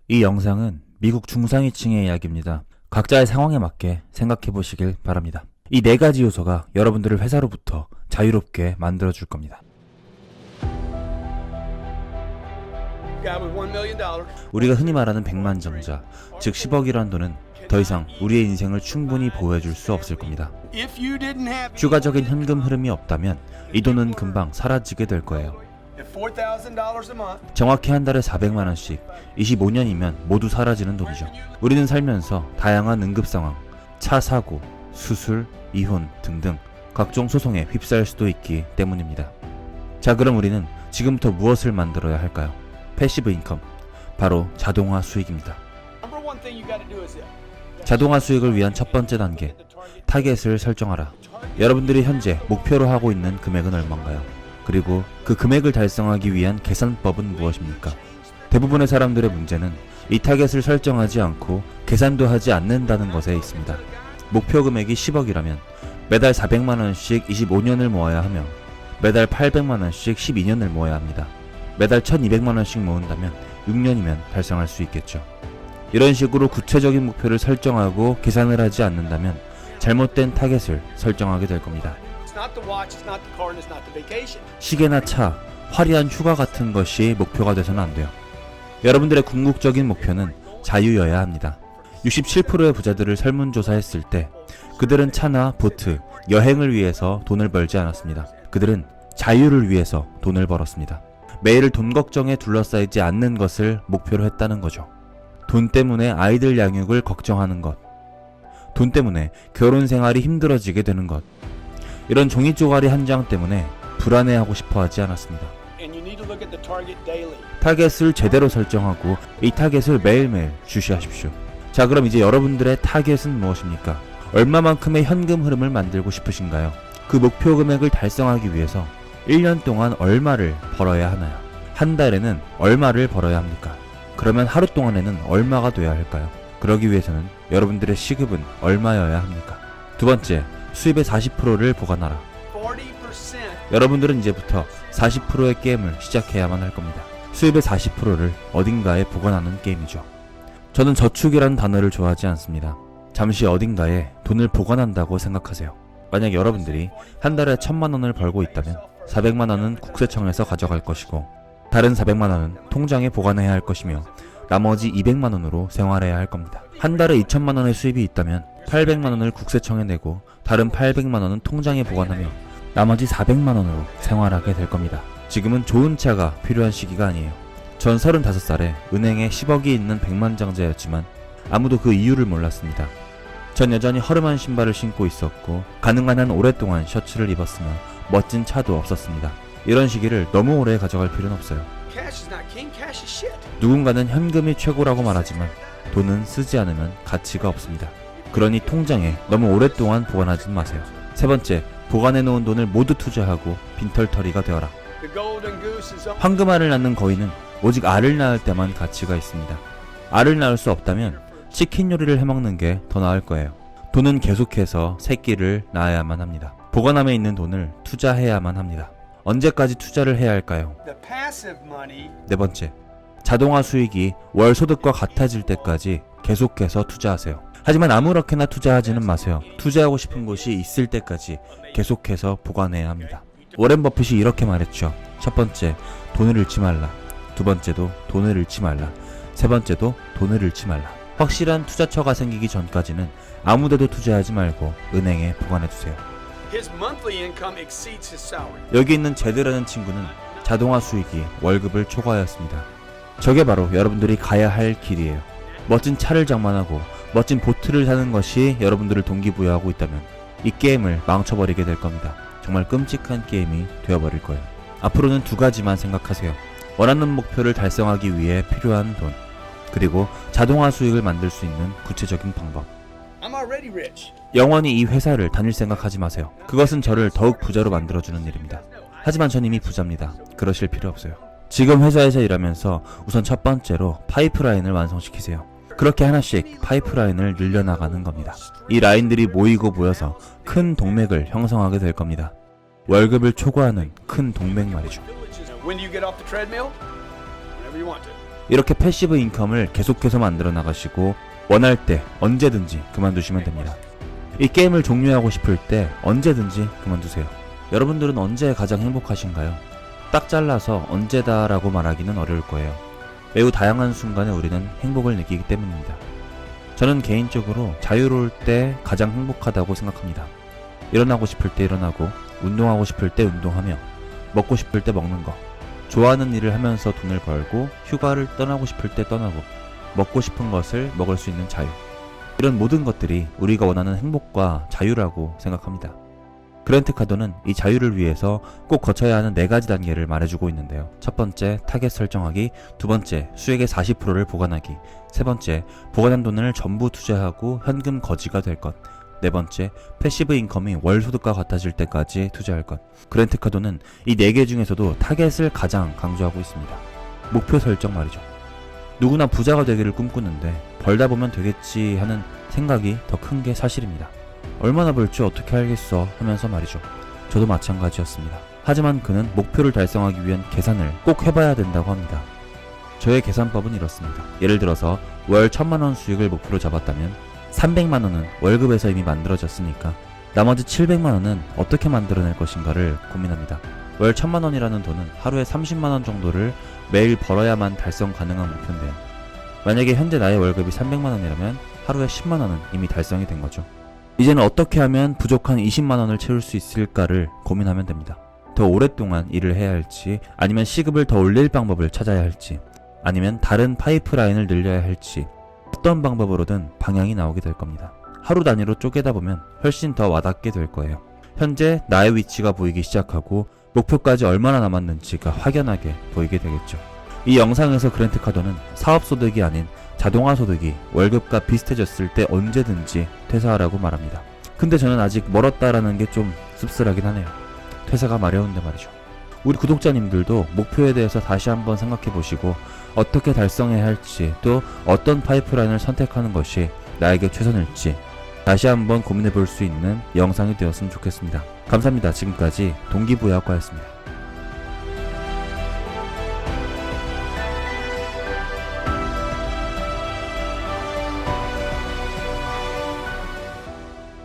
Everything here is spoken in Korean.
이 영상은 미국 중상위층의 이야기입니다. 각자의 상황에 맞게 생각해 보시길 바랍니다. 이 4가지 요소가 여러분들을 회사로부터 자유롭게 만들어줄 겁니다. 우리가 흔히 말하는 백만장자, 즉 10억이라는 돈은 더 이상 우리의 인생을 충분히 보호해줄 수 없을 겁니다. 추가적인 현금 흐름이 없다면 이 돈은 금방 사라지게 될 거예요. 정확히 한 달에 400만 원씩 25년이면 모두 사라지는 돈이죠. 우리는 살면서 다양한 응급 상황, 차 사고, 수술, 이혼 등등 각종 소송에 휩싸일 수도 있기 때문입니다. 자, 그럼 우리는 지금부터 무엇을 만들어야 할까요? 패시브 인컴, 바로 자동화 수익입니다. 자동화 수익을 위한 첫 번째 단계, 타겟을 설정하라. 여러분들이 현재 목표로 하고 있는 금액은 얼마인가요? 그리고 그 금액을 달성하기 위한 계산법은 무엇입니까? 대부분의 사람들의 문제는 이 타겟을 설정하지 않고 계산도 하지 않는다는 것에 있습니다. 목표 금액이 10억이라면 매달 400만원씩 25년을 모아야 하며 매달 800만원씩 12년을 모아야 합니다. 매달 1200만원씩 모은다면 6년이면 달성할 수 있겠죠. 이런 식으로 구체적인 목표를 설정하고 계산을 하지 않는다면 잘못된 타겟을 설정하게 될 겁니다. 시계나 차, 화려한 휴가 같은 것이 목표가 돼서는 안 돼요. 여러분들의 궁극적인 목표는 자유여야 합니다. 67%의 부자들을 설문조사했을 때 그들은 차나 보트, 여행을 위해서 돈을 벌지 않았습니다. 그들은 자유를 위해서 돈을 벌었습니다. 매일 돈 걱정에 둘러싸이지 않는 것을 목표로 했다는 거죠. 돈 때문에 아이들 양육을 걱정하는 것, 돈 때문에 결혼 생활이 힘들어지게 되는 것, 이런 종이 쪼가리 한 장 때문에 불안해하고 싶어 하지 않았습니다. 타겟을 제대로 설정하고 이 타겟을 매일매일 주시하십시오. 자, 그럼 이제 여러분들의 타겟은 무엇입니까? 얼마만큼의 현금 흐름을 만들고 싶으신가요? 그 목표 금액을 달성하기 위해서 1년 동안 얼마를 벌어야 하나요? 한 달에는 얼마를 벌어야 합니까? 그러면 하루 동안에는 얼마가 돼야 할까요? 그러기 위해서는 여러분들의 시급은 얼마여야 합니까? 두 번째, 수입의 40%를 보관하라. 여러분들은 이제부터 40%의 게임을 시작해야만 할 겁니다. 수입의 40%를 어딘가에 보관하는 게임이죠. 저는 저축이라는 단어를 좋아하지 않습니다. 잠시 어딘가에 돈을 보관한다고 생각하세요. 만약 여러분들이 한 달에 1000만 원을 벌고 있다면 400만 원은 국세청에서 가져갈 것이고 다른 400만 원은 통장에 보관해야 할 것이며 나머지 200만 원으로 생활해야 할 겁니다. 한 달에 2천만 원의 수입이 있다면 800만 원을 국세청에 내고 다른 800만 원은 통장에 보관하며 나머지 400만 원으로 생활하게 될 겁니다. 지금은 좋은 차가 필요한 시기가 아니에요. 전 35살에 은행에 10억이 있는 백만장자였지만 아무도 그 이유를 몰랐습니다. 전 여전히 허름한 신발을 신고 있었고 가능한 한 오랫동안 셔츠를 입었으며 멋진 차도 없었습니다. 이런 시기를 너무 오래 가져갈 필요는 없어요. 누군가는 현금이 최고라고 말하지만 돈은 쓰지 않으면 가치가 없습니다. 그러니 통장에 너무 오랫동안 보관하지 마세요. 세 번째, 보관해놓은 돈을 모두 투자하고 빈털터리가 되어라. 황금알을 낳는 거위는 오직 알을 낳을 때만 가치가 있습니다. 알을 낳을 수 없다면 치킨 요리를 해먹는 게 더 나을 거예요. 돈은 계속해서 새끼를 낳아야만 합니다. 보관함에 있는 돈을 투자해야만 합니다. 언제까지 투자를 해야 할까요? 네 번째, 자동화 수익이 월 소득과 같아질 때까지 계속해서 투자하세요. 하지만 아무렇게나 투자하지는 마세요. 투자하고 싶은 곳이 있을 때까지 계속해서 보관해야 합니다. 워렌 버핏이 이렇게 말했죠. 첫 번째, 돈을 잃지 말라. 두 번째도 돈을 잃지 말라. 세 번째도 돈을 잃지 말라. 확실한 투자처가 생기기 전까지는 아무데도 투자하지 말고 은행에 보관해두세요. 여기 있는 제드라는 친구는 자동화 수익이 월급을 초과하였습니다. 저게 바로 여러분들이 가야 할 길이에요. 멋진 차를 장만하고 멋진 보트를 사는 것이 여러분들을 동기부여하고 있다면 이 게임을 망쳐버리게 될 겁니다. 정말 끔찍한 게임이 되어버릴 거예요. 앞으로는 2가지만 생각하세요. 원하는 목표를 달성하기 위해 필요한 돈, 그리고 자동화 수익을 만들 수 있는 구체적인 방법. 영원히 이 회사를 다닐 생각하지 마세요. 그것은 저를 더욱 부자로 만들어주는 일입니다. 하지만 전 이미 부자입니다. 그러실 필요 없어요. 지금 회사에서 일하면서 우선 첫 번째로 파이프라인을 완성시키세요. 그렇게 하나씩 파이프라인을 늘려나가는 겁니다. 이 라인들이 모이고 모여서 큰 동맥을 형성하게 될 겁니다. 월급을 초과하는 큰 동맥 말이죠. 이렇게 패시브 인컴을 계속해서 만들어 나가시고 원할 때 언제든지 그만두시면 됩니다. 이 게임을 종료하고 싶을 때 언제든지 그만두세요. 여러분들은 언제 가장 행복하신가요? 딱 잘라서 언제다라고 말하기는 어려울 거예요. 매우 다양한 순간에 우리는 행복을 느끼기 때문입니다. 저는 개인적으로 자유로울 때 가장 행복하다고 생각합니다. 일어나고 싶을 때 일어나고, 운동하고 싶을 때 운동하며, 먹고 싶을 때 먹는 거, 좋아하는 일을 하면서 돈을 벌고, 휴가를 떠나고 싶을 때 떠나고, 먹고 싶은 것을 먹을 수 있는 자유. 이런 모든 것들이 우리가 원하는 행복과 자유라고 생각합니다. 그랜트 카더는 이 자유를 위해서 꼭 거쳐야 하는 4가지 단계를 말해주고 있는데요. 첫 번째, 타겟 설정하기. 두 번째, 수익의 40%를 보관하기. 세 번째, 보관한 돈을 전부 투자하고 현금 거지가 될 것. 네 번째, 패시브 인컴이 월 소득과 같아질 때까지 투자할 것. 그랜트 카더는 이 4개 중에서도 타겟을 가장 강조하고 있습니다. 목표 설정 말이죠. 누구나 부자가 되기를 꿈꾸는데 벌다 보면 되겠지 하는 생각이 더 큰 게 사실입니다. 얼마나 벌지 어떻게 알겠어 하면서 말이죠. 저도 마찬가지였습니다. 하지만 그는 목표를 달성하기 위한 계산을 꼭 해봐야 된다고 합니다. 저의 계산법은 이렇습니다. 예를 들어서 월 1000만원 수익을 목표로 잡았다면 300만원은 월급에서 이미 만들어졌으니까 나머지 700만원은 어떻게 만들어낼 것인가를 고민합니다. 월 1000만원이라는 돈은 하루에 30만원 정도를 매일 벌어야만 달성 가능한 목표인데요. 만약에 현재 나의 월급이 300만원이라면 하루에 10만원은 이미 달성이 된 거죠. 이제는 어떻게 하면 부족한 20만원을 채울 수 있을까를 고민하면 됩니다. 더 오랫동안 일을 해야 할지, 아니면 시급을 더 올릴 방법을 찾아야 할지, 아니면 다른 파이프라인을 늘려야 할지, 어떤 방법으로든 방향이 나오게 될 겁니다. 하루 단위로 쪼개다 보면 훨씬 더 와닿게 될 거예요. 현재 나의 위치가 보이기 시작하고 목표까지 얼마나 남았는지가 확연하게 보이게 되겠죠. 이 영상에서 그랜트 카더는 사업소득이 아닌 자동화소득이 월급과 비슷해졌을 때 언제든지 퇴사하라고 말합니다. 근데 저는 아직 멀었다라는 게 좀 씁쓸하긴 하네요. 퇴사가 마려운데 말이죠. 우리 구독자님들도 목표에 대해서 다시 한번 생각해 보시고 어떻게 달성해야 할지, 또 어떤 파이프라인을 선택하는 것이 나에게 최선일지 다시 한번 고민해 볼 수 있는 영상이 되었으면 좋겠습니다. 감사합니다. 지금까지 동기부여학과였습니다.